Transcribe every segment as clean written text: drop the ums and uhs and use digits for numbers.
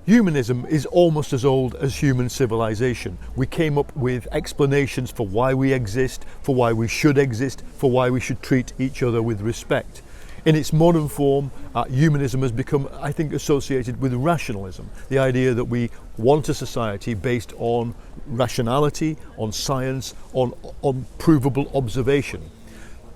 Humanism is almost as old as human civilization. We came up with explanations for why we exist, for why we should exist, for why we should treat each other with respect. In its modern form, humanism has become, I think, associated with rationalism, the idea that we want a society based on rationality, on science, on provable observation.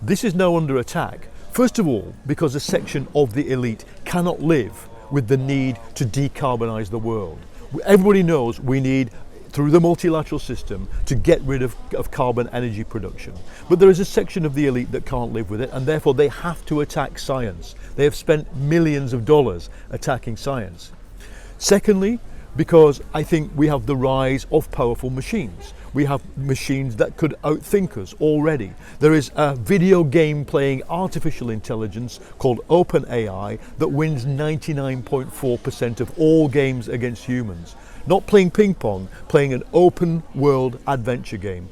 This is now under attack, first of all, because a section of the elite cannot live with the need to decarbonise the world. Everybody knows we need, through the multilateral system, to get rid of carbon energy production. But there is a section of the elite that can't live with it, and therefore they have to attack science. They have spent millions of dollars attacking science. Secondly, because I think we have the rise of powerful machines. We have machines that could outthink us already. There is a video game playing artificial intelligence called OpenAI that wins 99.4% of all games against humans. Not playing ping pong, playing an open world adventure game.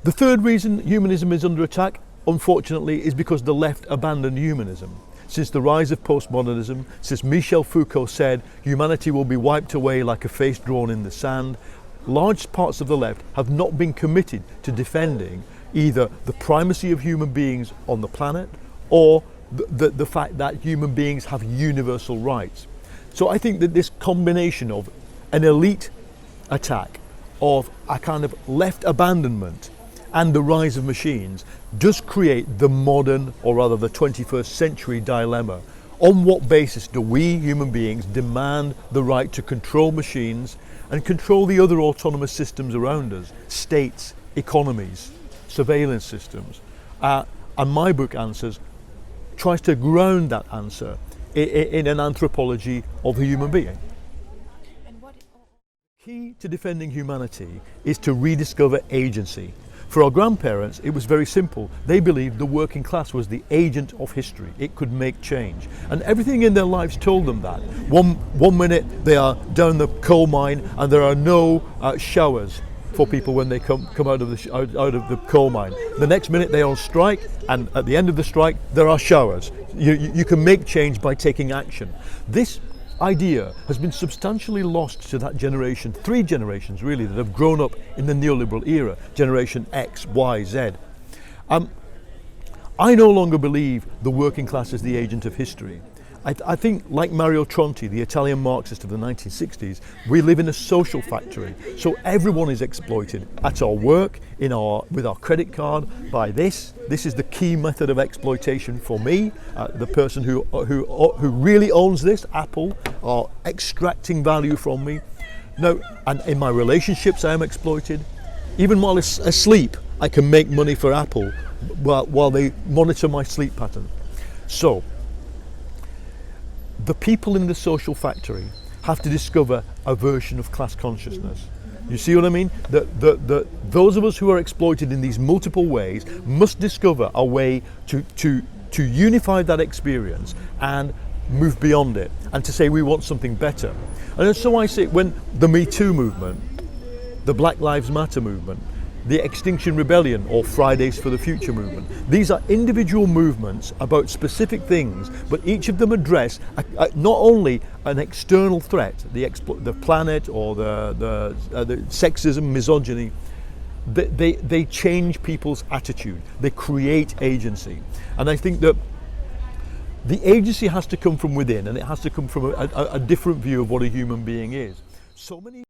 The third reason humanism is under attack, unfortunately, is because the left abandoned humanism. Since the rise of postmodernism, since Michel Foucault said humanity will be wiped away like a face drawn in the sand, large parts of the left have not been committed to defending either the primacy of human beings on the planet or the fact that human beings have universal rights. So I think that this combination of an elite attack, of a kind of left abandonment, and the rise of machines does create the modern, or rather the 21st century dilemma. On what basis do we human beings demand the right to control machines and control the other autonomous systems around us, states, economies, surveillance systems? And my book tries to ground that answer in an anthropology of the human being. Key to defending humanity is to rediscover agency. For our grandparents, it was very simple. They believed the working class was the agent of history. It could make change. And everything in their lives told them that. One minute they are down the coal mine and there are no showers for people when they come out of the coal mine. The next minute they are on strike, and at the end of the strike there are showers. You can make change by taking action. This idea has been substantially lost to that generation, 3 generations really, that have grown up in the neoliberal era, generation X, Y, Z. I no longer believe the working class is the agent of history. I think, like Mario Tronti, the Italian Marxist of the 1960s, we live in a social factory. So everyone is exploited at our work, with our credit card, by this. This is the key method of exploitation for me. The person who really owns this, Apple, are extracting value from me. No, and in my relationships I am exploited. Even while asleep, I can make money for Apple while they monitor my sleep pattern. So, the people in the social factory have to discover a version of class consciousness. You see what I mean? Those of us who are exploited in these multiple ways must discover a way to unify that experience and move beyond it, and to say we want something better. And so I say, when the Me Too movement, the Black Lives Matter movement, the Extinction Rebellion or Fridays for the Future movement. These are individual movements about specific things, but each of them address not only an external threat, the planet or the sexism, misogyny. They change people's attitude. They create agency. And I think that the agency has to come from within, and it has to come from a different view of what a human being is. So many